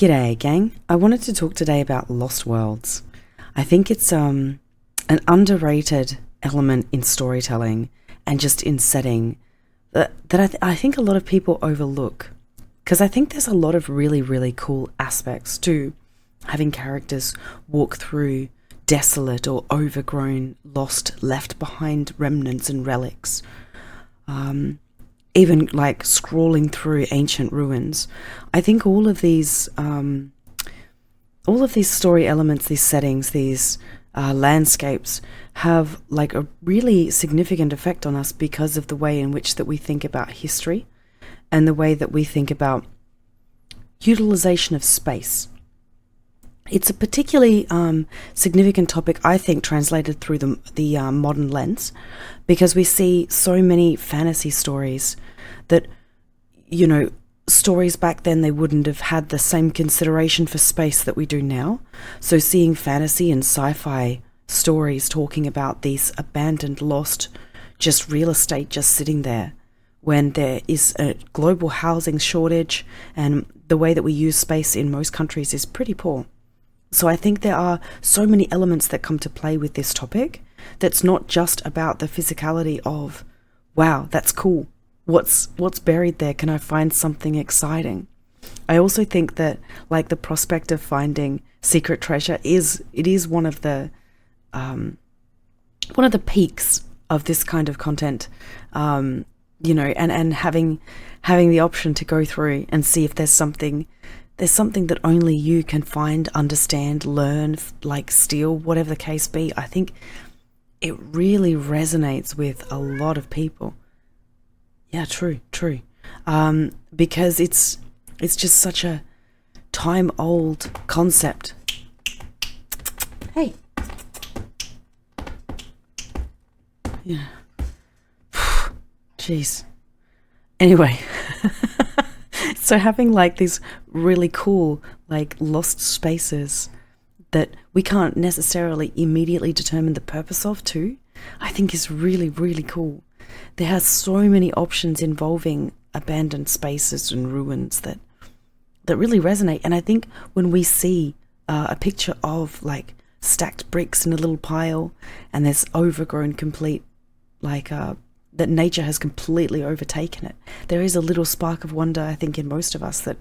G'day, gang. I wanted to talk today about lost worlds. I think it's an underrated element in storytelling and just in setting that I think a lot of people overlook. Because I think there's a lot of really, really cool aspects to having characters walk through desolate or overgrown, lost, left behind remnants and relics. Even like scrolling through ancient ruins. I think all of these story elements, these settings, these landscapes have like a really significant effect on us because of the way in which that we think about history and the way that we think about utilization of space. It's a particularly significant topic, I think, translated through the modern lens, because we see so many fantasy stories that, stories back then, they wouldn't have had the same consideration for space that we do now. So seeing fantasy and sci-fi stories talking about these abandoned, lost, just real estate just sitting there when there is a global housing shortage and the way that we use space in most countries is pretty poor. So I think there are so many elements that come to play with this topic that's not just about the physicality of, wow, that's cool. What's buried there? Can I find something exciting? I also think that like the prospect of finding secret treasure is one of the peaks of this kind of content, and having the option to go through and see if there's something that only you can find, understand, learn, like steal, whatever the case be. I think it really resonates with a lot of people. Yeah, true. Because it's just such a time-old concept. Hey. Yeah. Jeez. Anyway. So having like these really cool, like lost spaces that we can't necessarily immediately determine the purpose of too, I think is really, really cool. There are so many options involving abandoned spaces and ruins that really resonate. And I think when we see a picture of like stacked bricks in a little pile and there's overgrown complete, like that nature has completely overtaken it, there is a little spark of wonder, I think, in most of us that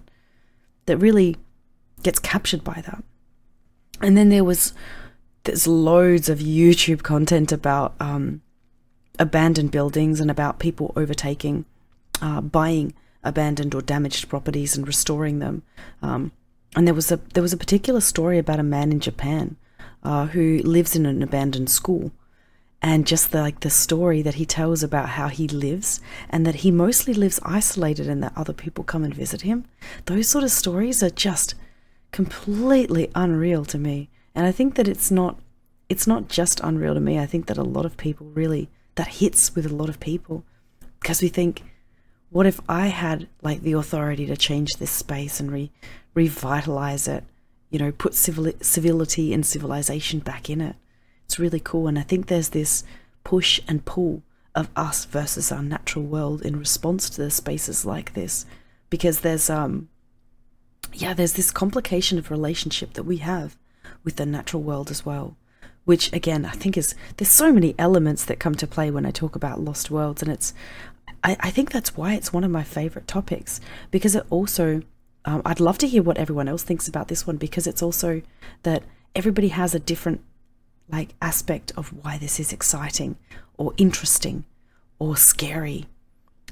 really gets captured by that. And then there's loads of YouTube content about abandoned buildings and about people overtaking, buying abandoned or damaged properties and restoring them. And there was a particular story about a man in Japan who lives in an abandoned school. And just the story that he tells about how he lives and that he mostly lives isolated and that other people come and visit him. Those sort of stories are just completely unreal to me. And I think that it's not just unreal to me. I think that a lot of people really, that hits with a lot of people, because we think, what if I had like the authority to change this space and revitalize it, put civility and civilization back in it? It's really cool. And I think there's this push and pull of us versus our natural world in response to the spaces like this, because there's this complication of relationship that we have with the natural world as well, which again, I think there's so many elements that come to play when I talk about lost worlds. And I think that's why it's one of my favorite topics, because it also, I'd love to hear what everyone else thinks about this one, because it's also that everybody has a different like aspect of why this is exciting or interesting or scary.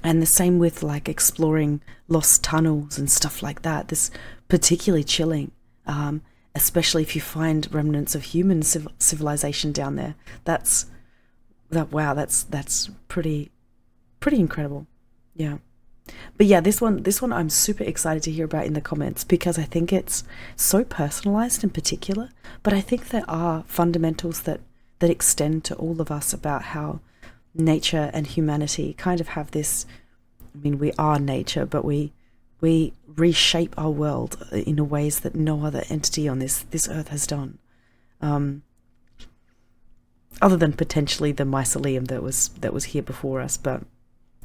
And the same with like exploring lost tunnels and stuff like that. This particularly chilling, especially if you find remnants of human civilization down there. That's pretty incredible. Yeah. But yeah, this one I'm super excited to hear about in the comments, because I think it's so personalized in particular, but I think there are fundamentals that extend to all of us about how nature and humanity kind of have this, I mean, we are nature, but we reshape our world in ways that no other entity on this earth has done. Other than potentially the mycelium that was here before us, but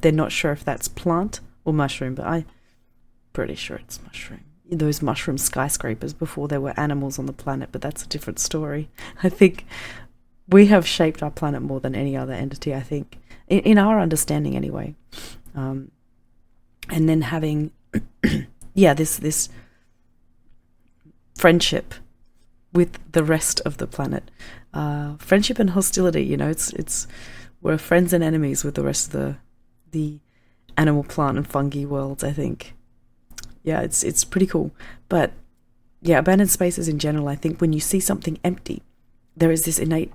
they're not sure if that's plant or mushroom, but I'm pretty sure it's mushroom. those mushroom skyscrapers before there were animals on the planet, but that's a different story. I think we have shaped our planet more than any other entity, I think, in our understanding anyway. And then having, this friendship with the rest of the planet. Friendship and hostility, it's we're friends and enemies with the rest of the animal, plant, and fungi worlds, I think. Yeah, it's pretty cool. But yeah, abandoned spaces in general, I think when you see something empty, there is this innate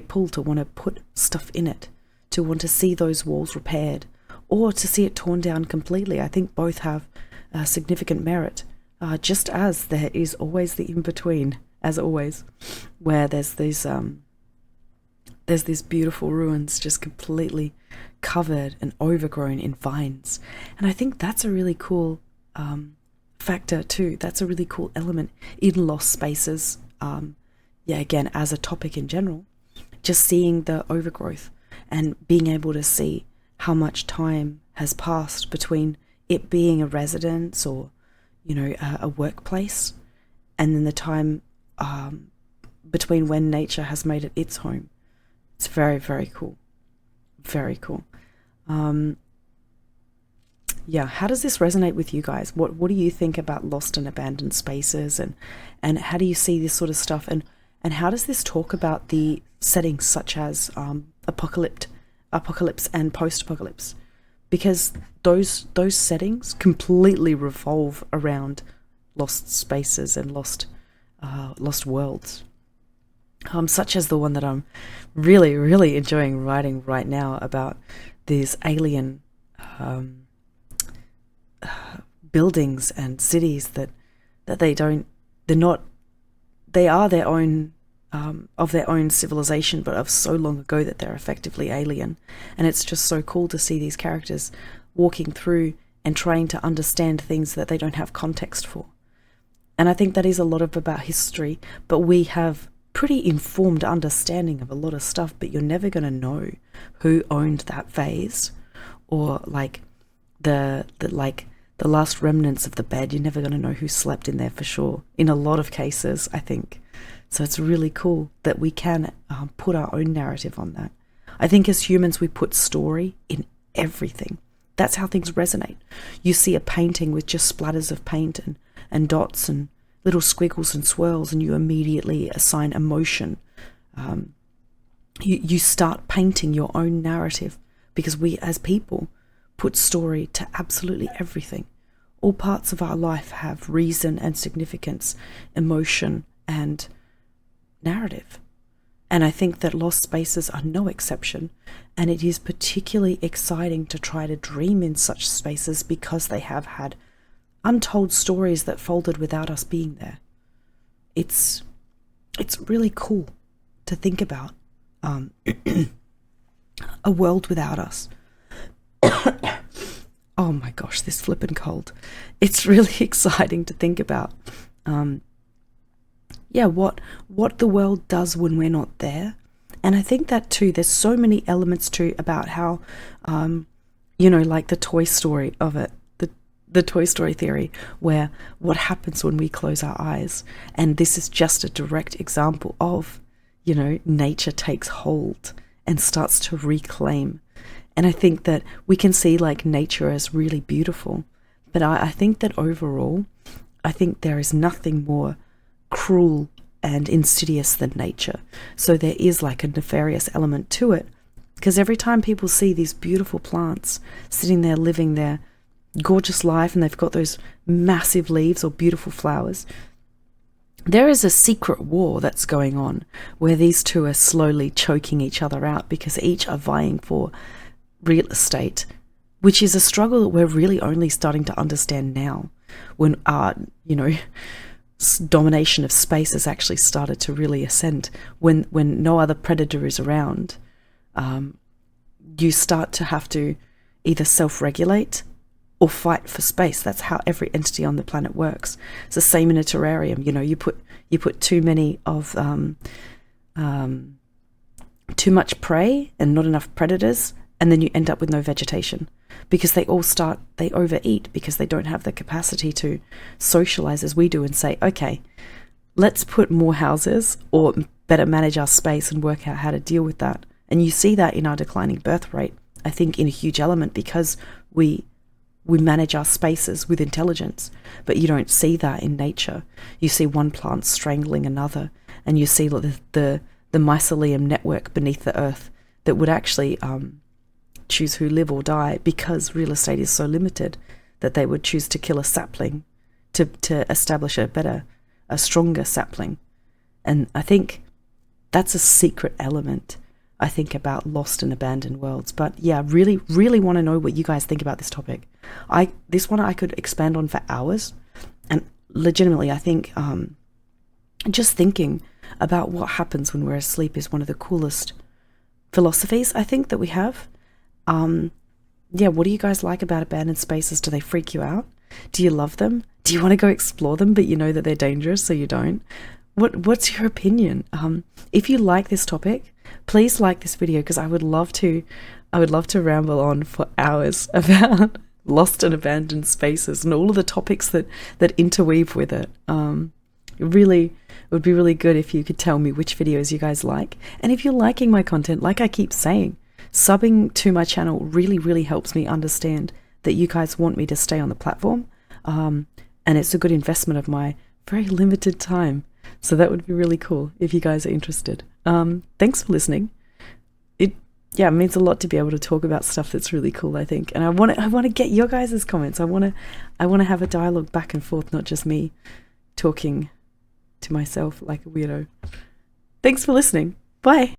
pull to want to put stuff in it, to want to see those walls repaired, or to see it torn down completely. I think both have significant merit, just as there is always the in-between, as always, where there's these beautiful ruins just completely covered and overgrown in vines. And I think that's a really cool factor too. That's a really cool element in lost spaces. Again, as a topic in general, just seeing the overgrowth and being able to see how much time has passed between it being a residence or, a workplace, and then the time between when nature has made it its home. It's very, very cool. Very cool. How does this resonate with you guys? What do you think about lost and abandoned spaces, and how do you see this sort of stuff, and how does this talk about the settings such as apocalypse and post-apocalypse? Because those settings completely revolve around lost spaces and lost worlds. Such as the one that I'm really, really enjoying writing right now about these alien buildings and cities that they are their own of their own civilization, but of so long ago that they're effectively alien. And it's just so cool to see these characters walking through and trying to understand things that they don't have context for. And I think that is a lot about history, but we have pretty informed understanding of a lot of stuff, but you're never going to know who owned that vase, or the last remnants of the bed. You're never going to know who slept in there for sure, in a lot of cases, I think. So it's really cool that we can put our own narrative on that. I think as humans, we put story in everything. That's how things resonate. You see a painting with just splatters of paint and dots and little squiggles and swirls, and you immediately assign emotion. You start painting your own narrative, because we as people put story to absolutely everything. All parts of our life have reason and significance, emotion and narrative. And I think that lost spaces are no exception, and it is particularly exciting to try to dream in such spaces because they have had untold stories that folded without us being there. It's really cool to think about a world without us. Oh my gosh, this flippin' cold. It's really exciting to think about what the world does when we're not there. And I think that too, there's so many elements too about how like the Toy Story of it, the Toy Story theory, where what happens when we close our eyes. And this is just a direct example of, nature takes hold and starts to reclaim. And I think that we can see nature as really beautiful, but I think that overall, I think there is nothing more cruel and insidious than nature. So there is a nefarious element to it, because every time people see these beautiful plants sitting there living their gorgeous life, and they've got those massive leaves or beautiful flowers, there is a secret war that's going on where these two are slowly choking each other out, because each are vying for real estate, which is a struggle that we're really only starting to understand now, when domination of space has actually started to really ascend. When no other predator is around, you start to have to either self-regulate or fight for space. That's how every entity on the planet works. It's the same in a terrarium. You put too many of too much prey and not enough predators, and then you end up with no vegetation because they overeat because they don't have the capacity to socialize as we do and say, okay, let's put more houses or better manage our space and work out how to deal with that. And you see that in our declining birth rate, I think, in a huge element because we manage our spaces with intelligence, but you don't see that in nature. You see one plant strangling another, and you see the mycelium network beneath the earth that would actually choose who live or die because real estate is so limited that they would choose to kill a sapling to establish a stronger sapling. And I think that's a secret element, I think, about lost and abandoned worlds. But yeah, really, really want to know what you guys think about this topic. This one I could expand on for hours. And legitimately, I think just thinking about what happens when we're asleep is one of the coolest philosophies, I think, that we have. Yeah, what do you guys like about abandoned spaces? Do they freak you out? Do you love them? Do you want to go explore them, but you know that they're dangerous, so you don't? What's your opinion? If you like this topic, please like this video, because I would love to ramble on for hours about lost and abandoned spaces and all of the topics that interweave with it. It would be really good if you could tell me which videos you guys like. And if you're liking my content, like I keep saying, subbing to my channel really, really helps me understand that you guys want me to stay on the platform. And it's a good investment of my very limited time. So that would be really cool if you guys are interested. Thanks for listening. It means a lot to be able to talk about stuff that's really cool, I think. And I want to get your guys' comments. I want to have a dialogue back and forth, not just me talking to myself like a weirdo. Thanks for listening. Bye.